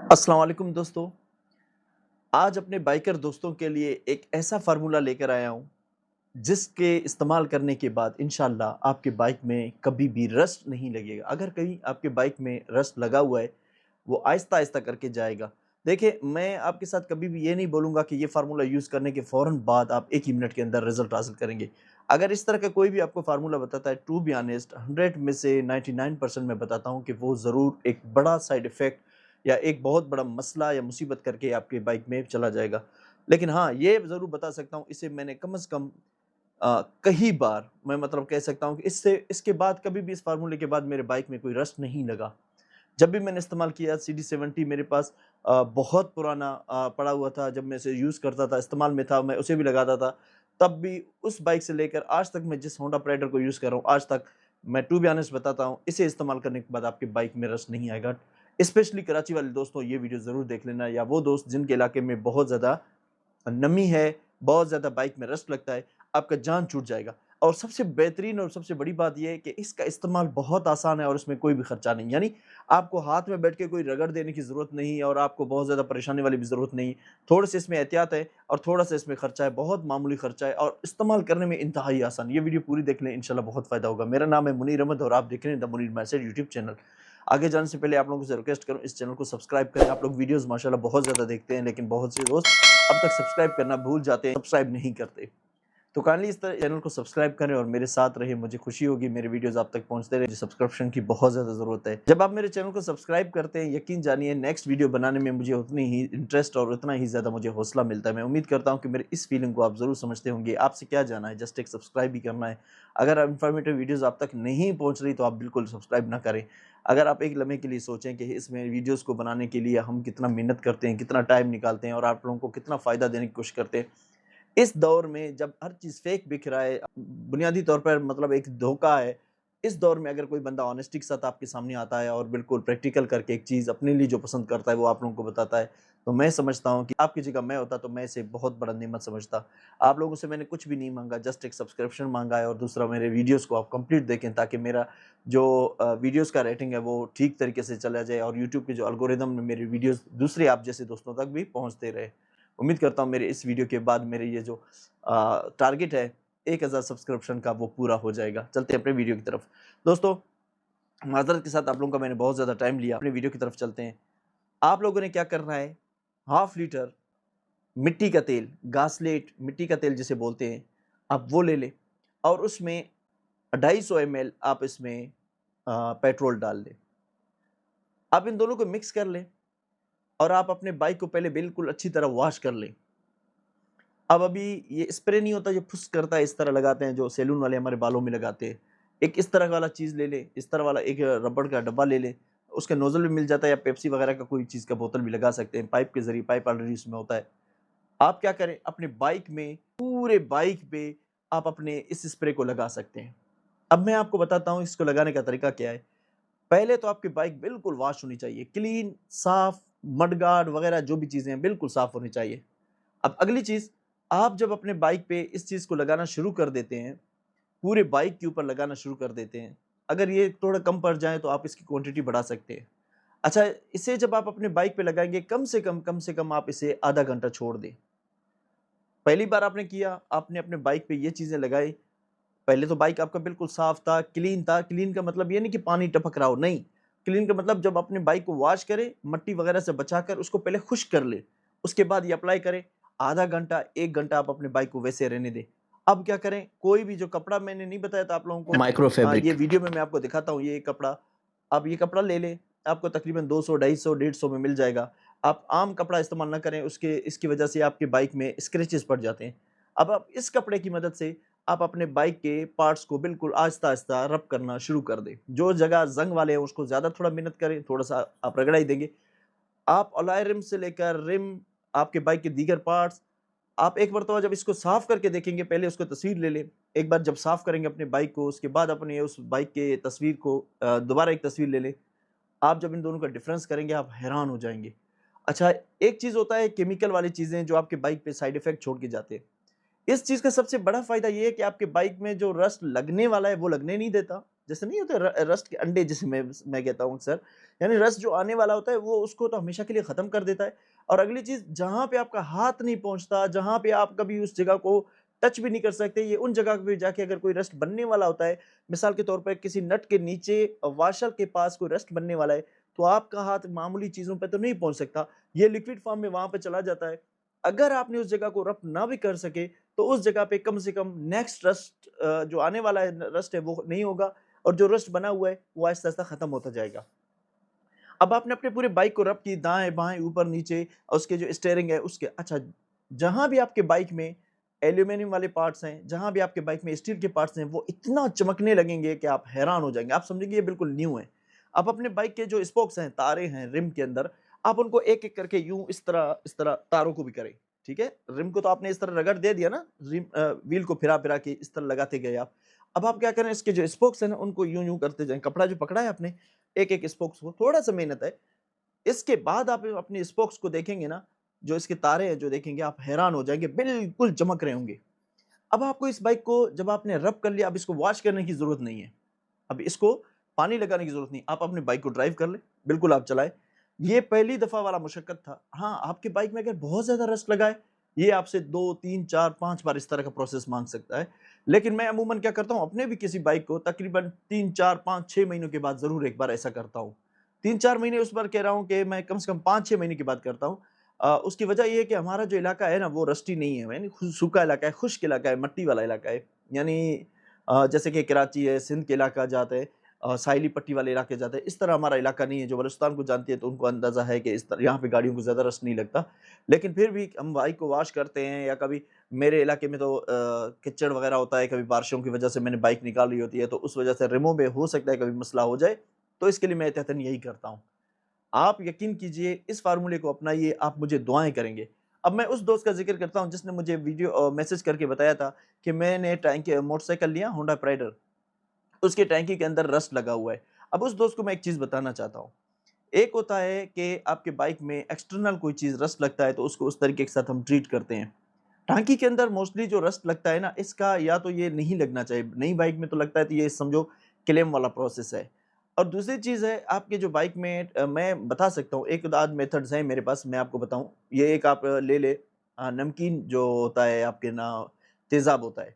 अस्सलाम वालेकुम दोस्तों। आज अपने बाइकर दोस्तों के लिए एक ऐसा फ़ॉर्मूला लेकर आया हूँ, जिसके इस्तेमाल करने के बाद इंशाअल्लाह आपके बाइक में कभी भी रस्ट नहीं लगेगा। अगर कहीं आपके बाइक में रस्ट लगा हुआ है, वो आहिस्ता-आहिस्ता करके जाएगा। देखिए, मैं आपके साथ कभी भी ये नहीं बोलूँगा कि ये फ़ॉर्मूला यूज़ करने के फ़ौरन बाद आप 1 ही मिनट के अंदर रिज़ल्ट हासिल करेंगे। अगर इस तरह का कोई भी आपको फ़ॉर्मूला बताता है, टू बी ऑनेस्ट 100 में से 99% मैं बताता हूँ कि वो ज़रूर एक बड़ा साइड इफ़ेक्ट या एक बहुत बड़ा मसला या मुसीबत करके आपके बाइक में चला जाएगा। लेकिन हाँ, ये ज़रूर बता सकता हूँ, इसे मैंने कम से कम कई बार मैं मतलब कह सकता हूँ कि इससे इसके बाद कभी भी इस फ़ॉर्मूले के बाद मेरे बाइक में कोई रस्ट नहीं लगा। जब भी मैंने इस्तेमाल किया सीडी 70 मेरे पास बहुत पुराना पड़ा हुआ था, जब मैं इसे यूज़ करता था, इस्तेमाल में था, मैं उसे भी लगाता था। तब भी उस बाइक से लेकर आज तक मैं जिस होंडा प्राइडर को यूज़ कर रहा हूँ, आज तक मैं टू बी ऑनेस्ट बताता हूँ, इसे इस्तेमाल करने के बाद आपके बाइक में रस्ट नहीं आएगा। स्पेशली कराची वाले दोस्तों ये वीडियो ज़रूर देख लेना, या वो दोस्त जिनके इलाके में बहुत ज़्यादा नमी है, बहुत ज़्यादा बाइक में रस्ट लगता है, आपका जान छूट जाएगा। और सबसे बेहतरीन और सबसे बड़ी बात ये है कि इसका इस्तेमाल बहुत आसान है और इसमें कोई भी खर्चा नहीं। यानी आपको हाथ में बैठ के कोई रगड़ देने की ज़रूरत नहीं है और आपको बहुत ज़्यादा परेशानी वाली भी ज़रूरत नहीं है। थोड़े-से इसमें एहतियात है और थोड़ा-सा इसमें खर्चा है, बहुत मामूली खर्चा है और इस्तेमाल करने में इंतहाई आसान। ये वीडियो पूरी देख लें, इंशाल्लाह बहुत फ़ायदा होगा। मेरा नाम है मुनीर अहमद और आप देख रहे हैं the Munir message YouTube channel. आगे जाने से पहले आप लोगों से रिक्वेस्ट करूँ, इस चैनल को सब्सक्राइब करें। आप लोग वीडियोज़ माशाल्लाह बहुत ज़्यादा देखते हैं, लेकिन बहुत से दोस्त अब तक सब्सक्राइब करना भूल जाते हैं, सब्सक्राइब नहीं करते। तो काइंडली इस तरह चैनल को सब्सक्राइब करें और मेरे साथ रहें, मुझे खुशी होगी, मेरे वीडियोज़ आप तक पहुँचते रहें। मुझे सब्सक्रिप्शन की बहुत ज़्यादा ज़रूरत है। जब आप मेरे चैनल को सब्सक्राइब करते हैं, यकीन जानिए नेक्स्ट वीडियो बनाने में मुझे उतनी ही इंटरेस्ट और उतना ही ज़्यादा मुझे हौसला मिलता है। मैं उम्मीद करता हूँ कि मेरी इस फीलिंग को आप ज़रूर समझते होंगे। आपसे क्या जाना है, जस्ट एक सब्सक्राइब ही करना है। अगर आप इन्फॉर्मेटिव वीडियोज़ आप तक नहीं पहुँच रही, तो आप बिल्कुल सब्सक्राइब ना करें। अगर आप एक लम्हे के लिए सोचें कि इसमें वीडियोज़ को बनाने के लिए हम कितना मेहनत करते हैं, कितना टाइम निकालते हैं और आप लोगों को कितना फ़ायदा देने की कोशिश करते हैं। इस दौर में जब हर चीज़ फेक बिक रहा है, बुनियादी तौर पर मतलब एक धोखा है, इस दौर में अगर कोई बंदा ऑनेस्टी के साथ आपके सामने आता है और बिल्कुल प्रैक्टिकल करके एक चीज़ अपने लिए जो पसंद करता है, वो आप लोगों को बताता है, तो मैं समझता हूँ कि आपकी जगह मैं होता तो मैं इसे बहुत बड़ा नेमत समझता। आप लोगों से मैंने कुछ भी नहीं माँगा, जस्ट एक सब्सक्रिप्शन माँगा है और दूसरा मेरे वीडियोज़ को आप कंप्लीट देखें, ताकि मेरा जो वीडियोज़ का रेटिंग है वो ठीक तरीके से चला जाए और यूट्यूब के जो एल्गोरिदम में मेरे वीडियोज़ दूसरे आप जैसे दोस्तों तक भी पहुँचते रहे। उम्मीद करता हूँ मेरे इस वीडियो के बाद मेरे ये जो टारगेट है 1000 सब्सक्रिप्शन का, वो पूरा हो जाएगा। चलते हैं अपने वीडियो की तरफ। दोस्तों, माज़रत के साथ आप लोगों का मैंने बहुत ज़्यादा टाइम लिया, अपने वीडियो की तरफ चलते हैं। आप लोगों ने क्या करना है, हाफ लीटर मिट्टी का तेल, गासलेट मिट्टी का तेल जिसे बोलते हैं, आप वो ले लें और उसमें 250 ml आप इसमें पेट्रोल डाल लें। आप इन दोनों को मिक्स कर लें और आप अपने बाइक को पहले बिल्कुल अच्छी तरह वॉश कर लें। अब अभी ये स्प्रे नहीं होता जो फुस करता है, इस तरह लगाते हैं जो सैलून वाले हमारे बालों में लगाते हैं। एक इस तरह वाला चीज़ ले लें, इस तरह वाला एक रबड़ का डब्बा ले लें, उसका नोज़ल भी मिल जाता है या पेप्सी वगैरह का कोई चीज़ का बोतल भी लगा सकते हैं, पाइप के ज़रिए, पाइप ऑलरेडी उसमें होता है। आप क्या करें, अपने बाइक में, पूरे बाइक पे आप अपने इस स्प्रे को लगा सकते हैं। अब मैं आपको बताता हूँ इसको लगाने का तरीका क्या है। पहले तो आपकी बाइक बिल्कुल वॉश होनी चाहिए, क्लीन, साफ, मडगार्ड वगैरह जो भी चीज़ें हैं बिल्कुल साफ होनी चाहिए। अब अगली चीज़, आप जब अपने बाइक पे इस चीज़ को लगाना शुरू कर देते हैं, पूरे बाइक के ऊपर लगाना शुरू कर देते हैं, अगर ये थोड़ा कम पड़ जाए तो आप इसकी क्वांटिटी बढ़ा सकते हैं। अच्छा, इसे जब आप अपने बाइक पे लगाएँगे, कम से कम आप इसे आधा घंटा छोड़ दें। पहली बार आपने किया, आपने अपने बाइक पे ये चीज़ें लगाई, पहले तो बाइक आपका बिल्कुल साफ था। क्लीन का मतलब ये नहीं कि पानी टपक रहा हो, नहीं। क्लीन का मतलब जब अपने बाइक को वॉश करें, मट्टी वगैरह से बचाकर उसको पहले खुश्क कर लें। उसके बाद ये अप्लाई करें, आधा घंटा, 1 घंटा आप अपने बाइक को वैसे रहने दें। अब क्या करें, कोई भी जो कपड़ा मैंने नहीं बताया था आप लोगों को, माइक्रो ये फैब्रिक। वीडियो में मैं आपको दिखाता हूँ ये कपड़ा। आप ये कपड़ा ले लें, आपको तकरीबन 200, 250, 150 में मिल जाएगा। आप आम कपड़ा इस्तेमाल ना करें, उसके इसकी वजह से आपकी बाइक में स्क्रैचेस पड़ जाते हैं। अब आप इस कपड़े की मदद से आप अपने बाइक के पार्ट्स को बिल्कुल आहिस्ता-आहिस्ता रब करना शुरू कर दें। जो जगह ज़ंग वाले हैं उसको ज़्यादा थोड़ा मेहनत करें, थोड़ा-सा आप रगड़ा ही देंगे। आप अलॉय रिम से लेकर रिम, आपके बाइक के दीगर पार्ट्स, आप एक मर्तबा जब इसको साफ़ करके देखेंगे, पहले उसको तस्वीर ले लें। एक बार जब साफ़ करेंगे अपने बाइक को, उसके बाद अपने उस बाइक के तस्वीर को दोबारा एक तस्वीर ले लें। आप जब इन दोनों का डिफ़रेंस करेंगे, आप हैरान हो जाएँगे। अच्छा, एक चीज़ होता है केमिकल वाली चीज़ें जो आपके बाइक पे साइड इफ़ेक्ट छोड़ के जाते हैं। इस चीज़ का सबसे बड़ा फ़ायदा ये है कि आपके बाइक में जो रस्ट लगने वाला है, वो लगने नहीं देता। जैसे नहीं होते रस्ट के अंडे, जिसे मैं कहता हूँ अक्सर, यानी रस्ट जो आने वाला होता है वो उसको तो हमेशा के लिए ख़त्म कर देता है। और अगली चीज़, जहाँ पे आपका हाथ नहीं पहुँचता, जहाँ पे आप कभी उस जगह को टच भी नहीं कर सकते, ये उन जगह पे जाके अगर कोई रस्ट बनने वाला होता है, मिसाल के तौर पर किसी नट के नीचे वाशर के पास कोई रस्ट बनने वाला है, तो आपका हाथ मामूली चीज़ों पे तो नहीं पहुँच सकता, ये लिक्विड फॉर्म में वहाँ पे चला जाता है। अगर आपने उस जगह को रब ना भी कर सके, तो उस जगह पे कम से कम नेक्स्ट रस्ट जो आने वाला है रस्ट है वो नहीं होगा, और जो रस्ट बना हुआ है वो आहिस्ता-आहिस्ता खत्म होता जाएगा। अब आपने अपने पूरे बाइक को रब की दाएँ-बाएँ, ऊपर-नीचे, और उसके जो स्टीयरिंग है उसके, अच्छा, जहाँ भी आपके बाइक में एल्यूमीनियम वाले पार्ट्स हैं, जहाँ भी आपके बाइक में स्टील के पार्ट्स हैं, वो इतना चमकने लगेंगे कि आप हैरान हो जाएँगे। आप समझेंगे ये बिल्कुल न्यू है। आप अपने बाइक के जो स्पोक्स हैं, तारें हैं रिम के अंदर, आप उनको एक-एक करके यूँ इस तरह तारों को भी करें, ठीक है? रिम को तो आपने इस तरह रगड़ दे दिया ना, व्हील को फिरा-फिरा के इस तरह लगाते गए आप। अब आप क्या करें, इसके जो स्पोक्स हैं ना, उनको यूँ-यूँ करते जाएँ। कपड़ा जो पकड़ा है आपने, एक-एक स्पोक्स को, थोड़ा-सा मेहनत है। इसके बाद आप अपने स्पोक्स को देखेंगे ना, जो इसके तारे हैं जो देखेंगे, आप हैरान हो जाएँगे, बिल्कुल चमक रहे होंगे। अब आपको इस बाइक को जब आपने रब कर लिया, अब इसको वॉश करने की ज़रूरत नहीं है। अब इसको पानी लगाने की ज़रूरत नहीं। आप अपनी बाइक को ड्राइव कर लें, बिल्कुल आप चलाएँ। ये पहली दफ़ा वाला मुशक्कत था। हाँ, आपकी बाइक में अगर बहुत ज़्यादा रस्ट लगा है, ये आपसे 2, 3, 4, 5 बार इस तरह का प्रोसेस माँग सकता है। लेकिन मैं अमूमन क्या करता हूँ, अपने भी किसी बाइक को तकरीबन 3, 4, 5, 6 महीनों के बाद ज़रूर एक बार ऐसा करता हूँ। 3-4 महीने उस बार कह रहा हूँ कि मैं कम से कम 5-6 महीने के बाद करता हूँ। उसकी वजह ये है कि हमारा जो इलाका है ना, वो रस्टी नहीं है, यानी सूखा इलाका है, खुश्क इलाका है, मट्टी वाला इलाका है। यानी जैसे कि कराची है, सिंध के इलाका जाते हैं, साहिली पट्टी वाले इलाके जाते हैं, इस तरह हमारा इलाका नहीं है। जो बलूचिस्तान को जानती है तो उनको अंदाज़ा है कि इस तरह यहाँ पे गाड़ियों को ज़्यादा रस्ट नहीं लगता। लेकिन फिर भी हम बाइक को वॉश करते हैं, या कभी मेरे इलाके में तो कीचड़ वगैरह होता है, कभी बारिशों की वजह से मैंने बाइक निकाली होती है, तो उस वजह से रिमों में हो सकता है कभी मसला हो जाए, तो इसके लिए मैं एहतियातन यही करता हूँ। आप यकीन कीजिए, इस फ़ॉर्मूले को अपनाइए, आप मुझे दुआएँ करेंगे। अब मैं उस दोस्त का ज़िक्र करता हूँ जिसने मुझे मैसेज करके बताया था कि मैंने मोटरसाइकिल लिया होंडा प्राइडर, उसकी टैंकी के अंदर रस्ट लगा हुआ है। अब उस दोस्त को मैं एक चीज़ बताना चाहता हूँ। एक होता है कि आपके बाइक में एक्सटर्नल कोई चीज़ रस्ट लगता है, तो उसको उस तरीके के साथ हम ट्रीट करते हैं। टांकी के अंदर मोस्टली जो रस्ट लगता है ना, इसका या तो ये नहीं लगना चाहिए। नई बाइक में तो लगता है, तो ये समझो क्लेम वाला प्रोसेस है। और दूसरी चीज़ है, आपके जो बाइक में मैं बता सकता हूँ, एक आध मेथड्स हैं मेरे पास, मैं आपको बताऊँ। ये एक आप ले ले, नमकीन जो होता है आपके ना, तेज़ाब होता है।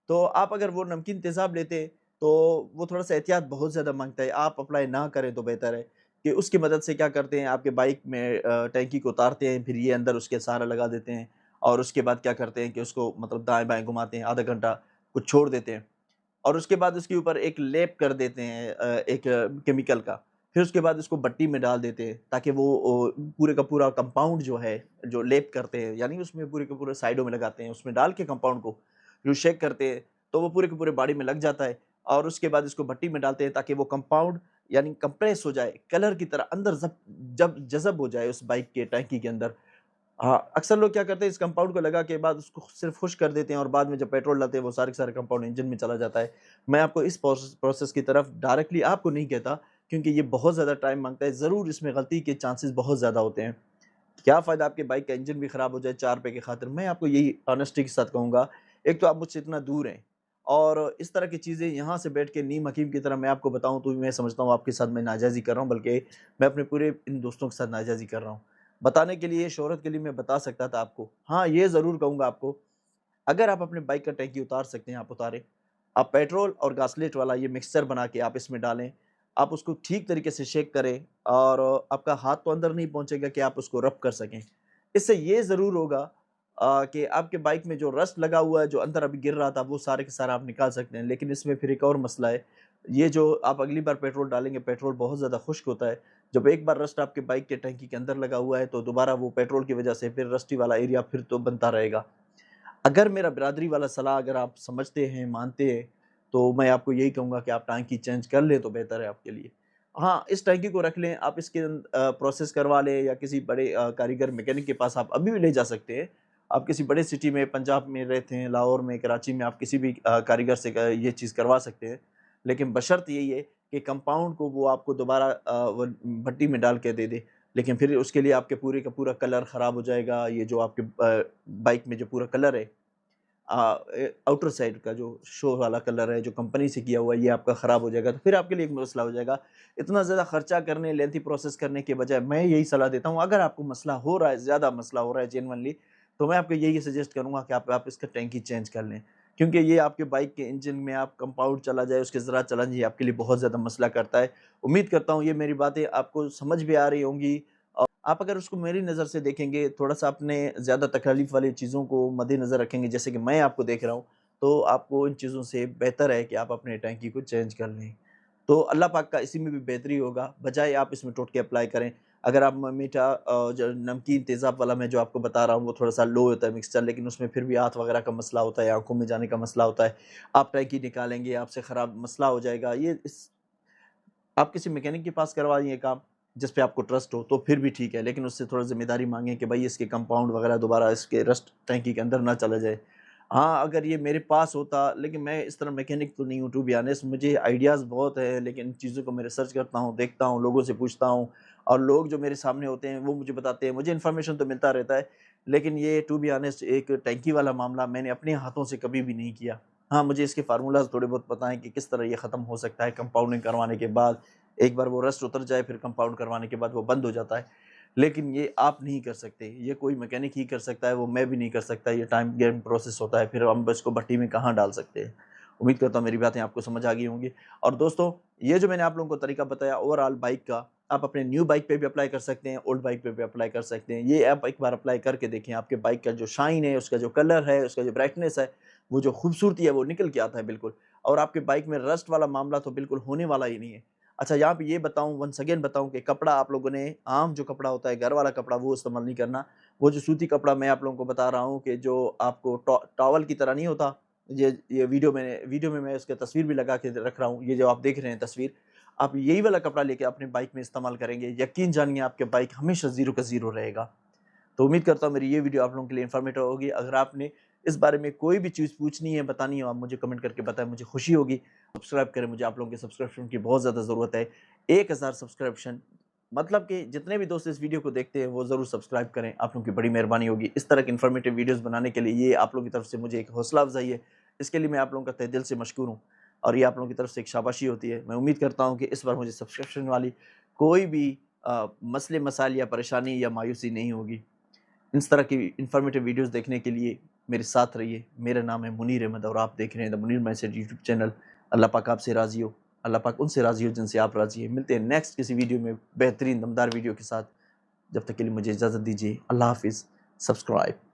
तो आप अगर वो नमकीन तेज़ाब लेते, तो वो थोड़ा-सा एहतियात बहुत ज़्यादा माँगता है। आप अप्लाई ना करें तो बेहतर है, कि उसकी मदद से क्या करते हैं, आपके बाइक में टैंकी को उतारते हैं, फिर ये अंदर उसके सहारा लगा देते हैं, और उसके बाद क्या करते हैं कि उसको मतलब दाएँ-बाएँ घुमाते हैं, आधा घंटा कुछ छोड़ देते हैं, और उसके बाद उसके ऊपर एक लेप कर देते हैं, एक केमिकल का। फिर उसके बाद उसको भट्टी में डाल देते हैं, ताकि वो पूरे का पूरा कंपाउंड जो है, जो लेप करते हैं, यानी उसमें पूरे के पूरे साइडों में लगाते हैं, उसमें डाल के कंपाउंड को जो शेक करते हैं, तो वो पूरे के पूरे बॉडी में लग जाता है, और उसके बाद इसको भट्टी में डालते हैं, ताकि वो कंपाउंड यानी कंप्रेस हो जाए, कलर की तरह अंदर जब जज़ब हो जाए उस बाइक के टैंकी के अंदर। हाँ, अक्सर लोग क्या करते हैं, इस कंपाउंड को लगा के बाद उसको सिर्फ़ खुश्क कर देते हैं, और बाद में जब पेट्रोल डालते हैं, वो सारे के सारे कंपाउंड इंजन में चला जाता है। मैं आपको इस प्रोसेस की तरफ डायरेक्टली आपको नहीं कहता, क्योंकि ये बहुत ज़्यादा टाइम माँगता है, ज़रूर इसमें गलती के चांसेस बहुत ज़्यादा होते हैं। क्या फ़ायदा आपके बाइक का इंजन भी खराब हो जाए 4 रुपए की खातिर। मैं आपको यही ऑनेस्टी के साथ कहूँगा, एक तो आप मुझसे इतना दूर हैं, और इस तरह की चीज़ें यहाँ से बैठ के नीम हकीम की तरह मैं आपको बताऊँ, तो मैं समझता हूँ आपके साथ मैं नाजायज़ी कर रहा हूँ, बल्कि मैं अपने पूरे इन दोस्तों के साथ नाजायज़ी कर रहा हूँ। बताने के लिए, शोहरत के लिए मैं बता सकता था आपको। हाँ, ये ज़रूर कहूँगा आपको, अगर आप अपने बाइक का टैंकी उतार सकते हैं, आप उतारें। आप पेट्रोल और गासलेट वाला ये मिक्सचर बना के आप इसमें डालें। आप उसको ठीक तरीके से शेक करें, और आपका हाथ तो अंदर नहीं पहुँचेगा कि आप उसको रब कर सकें। इससे ये ज़रूर होगा कि आपके बाइक में जो रस्ट लगा हुआ है, जो अंदर अभी गिर रहा था, वो सारे के सारा आप निकाल सकते हैं। लेकिन इसमें फिर एक और मसला है, ये जो आप अगली बार पेट्रोल डालेंगे, पेट्रोल बहुत ज़्यादा खुश्क होता है। जब एक बार रस्ट आपके बाइक के टैंकी के अंदर लगा हुआ है, तो दोबारा वो पेट्रोल की वजह से फिर रस्टी वाला एरिया फिर तो बनता रहेगा। अगर मेरा बिरादरी वाला सलाह अगर आप समझते हैं, मानते हैं, तो मैं आपको यही कहूँगा कि आप टांकी चेंज कर लें तो बेहतर है आपके लिए। हाँ, इस टांकी को रख लें, आप इसके प्रोसेस करवा लें, या किसी बड़े कारीगर मैकेनिक के पास आप अभी भी ले जा सकते हैं। आप किसी बड़े सिटी में, पंजाब में रहते हैं, लाहौर में, कराची में, आप किसी भी कारीगर से ये चीज़ करवा सकते हैं। लेकिन बशर्त यही है कि कंपाउंड को वो आपको दोबारा वो भट्टी में डाल के दे दे। लेकिन फिर उसके लिए आपके पूरे का पूरा कलर ख़राब हो जाएगा, ये जो आपके बाइक में जो पूरा कलर है, आउटर साइड का जो शो वाला कलर है, जो कंपनी से किया हुआ है, ये आपका ख़राब हो जाएगा, तो फिर आपके लिए एक मसला हो जाएगा। इतना ज़्यादा खर्चा करने, लेंथी प्रोसेस करने के बजाय मैं यही सलाह देता हूँ, अगर आपको मसला हो रहा है, ज़्यादा मसला हो रहा है जेनुइनली, तो मैं आपको यही सजेस्ट करूँगा कि आप इसका टैंकी चेंज कर लें। क्योंकि ये आपके बाइक के इंजन में आप कंपाउंड चला जाए, उसके ज़रा चला जाए, आपके लिए बहुत ज़्यादा मसला करता है। उम्मीद करता हूँ ये मेरी बातें आपको समझ भी आ रही होंगी। आप अगर उसको मेरी नज़र से देखेंगे, थोड़ा-सा अपने ज़्यादा तकलीफ़ वाली चीज़ों को मद्देनज़र रखेंगे, जैसे कि मैं आपको देख रहा हूँ, तो आपको इन चीज़ों से बेहतर है कि आप अपने टैंकी को चेंज कर लें। तो अल्लाह पाक का इसी में भी बेहतरी होगा, बजाए आप इसमें टोटके अप्लाई करें। अगर आप मीठा जो नमकीन तेज़ाब वाला मैं जो आपको बता रहा हूँ, वो थोड़ा-सा लो होता है मिक्सचर, लेकिन उसमें फिर भी आँत वगैरह का मसला होता है, आँखों में जाने का मसला होता है। आप टैंकी निकालेंगे, आपसे ख़राब मसला हो जाएगा। ये इस आप किसी मैकेनिक के पास करवाइए ये काम, जिस पे आपको ट्रस्ट हो, तो फिर भी ठीक है, लेकिन उससे थोड़ा ज़िम्मेदारी माँगे कि भई इसके कंपाउंड वगैरह दोबारा इसके रस्ट टैंकी के अंदर ना चला जाए। हाँ, अगर ये मेरे पास होता, लेकिन मैं इस तरह मैकेनिक तो नहीं हूँ टू बी ऑनेस्ट, मुझे आइडियाज़ बहुत है, लेकिन इन चीज़ों को मैं रिसर्च करता हूँ, देखता हूँ, लोगों से पूछता हूँ और लोग जो मेरे सामने होते हैं, वो मुझे बताते हैं। मुझे इन्फॉर्मेशन तो मिलता रहता है, लेकिन ये टू बी ऑनेस्ट एक टैंकी वाला मामला मैंने अपने हाथों से कभी भी नहीं किया। हाँ, मुझे इसके फ़ॉर्मूलाज़ थोड़े बहुत पता हैं कि किस तरह ये ख़त्म हो सकता है कंपाउंडिंग करवाने के बाद। एक बार वो रस्ट उतर जाए, फिर कंपाउंड करवाने के बाद वो बंद हो जाता है। लेकिन ये आप नहीं कर सकते, ये कोई मैकेनिक ही कर सकता है, वो मैं भी नहीं कर सकता, ये टाइम गेम प्रोसेस होता है, फिर हम इसको भट्टी में कहाँ डाल सकते हैं। उम्मीद करता हूँ मेरी बातें आपको समझ आ गई होंगी। और दोस्तों, ये जो मैंने आप लोगों को तरीका बताया ओवरऑल बाइक का, आप अपने न्यू बाइक पे भी अप्लाई कर सकते हैं, ओल्ड बाइक पे भी अप्लाई कर सकते हैं। ये आप एक बार अप्लाई करके देखें, आपके बाइक का जो शाइन है, उसका जो कलर है, उसका जो ब्राइटनेस है, वो जो खूबसूरती है, वो निकल के आता है बिल्कुल। और आपके बाइक में रस्ट वाला मामला तो बिल्कुल होने वाला ही नहीं है। अच्छा, यहाँ पे ये बताऊँ, वन्स अगेन बताऊँ कि कपड़ा आप लोगों ने आम जो कपड़ा होता है, घर वाला कपड़ा, वो इस्तेमाल नहीं करना। वो जो सूती कपड़ा मैं आप लोगों को बता रहा हूँ कि जो आपको टॉवल की तरह नहीं होता, ये वीडियो में मैं उसकी तस्वीर भी लगा के रख रहा हूँ, ये जो आप देख रहे हैं तस्वीर, आप यही वाला कपड़ा लेके अपने बाइक में इस्तेमाल करेंगे, यकीन जानिए आपके बाइक हमेशा ज़ीरो का ज़ीरो रहेगा। तो उम्मीद करता हूँ मेरी ये वीडियो आप लोगों के लिए इन्फॉर्मेटिव होगी। अगर आपने इस बारे में कोई भी चीज़ पूछनी है, बतानी हो, आप मुझे कमेंट करके बताएँ, मुझे खुशी होगी। सब्सक्राइब करें, मुझे आप लोगों के सब्सक्रिप्शन की बहुत ज़्यादा ज़रूरत है। 1000 सब्सक्रिप्शन, मतलब कि जितने भी दोस्त इस वीडियो को देखते हैं, वो ज़रूर सब्सक्राइब करें, आप लोगों की बड़ी मेहरबानी होगी। इस तरह की इन्फॉर्मेटिव वीडियोज़ बनाने के लिए ये आप लोगों की तरफ से मुझे एक हौसला अफ़ज़ाई है। इसके लिए मैं आप लोगों का तहे दिल से मशकूर हूँ और ये आप लोगों की तरफ से एक शाबाशी होती है। मैं उम्मीद करता हूँ कि इस बार मुझे सब्सक्रिप्शन वाली कोई भी मसले मसाइल या परेशानी या मायूसी नहीं होगी। इस तरह की इन्फॉर्मेटिव वीडियोस देखने के लिए मेरे साथ रहिए। मेरा नाम है मुनीर अहमद और आप देख रहे हैं the Munir message YouTube channel. अल्लाह पाक आपसे राज़ी हो, अल्लाह पाक उनसे राज़ी हो जिनसे आप राज़ी हैं। मिलते हैं नेक्स्ट किसी वीडियो में बेहतरीन दमदार वीडियो के साथ। जब तक के लिए मुझे इजाज़त दीजिए। अल्लाह हाफ़िज़। सब्सक्राइब।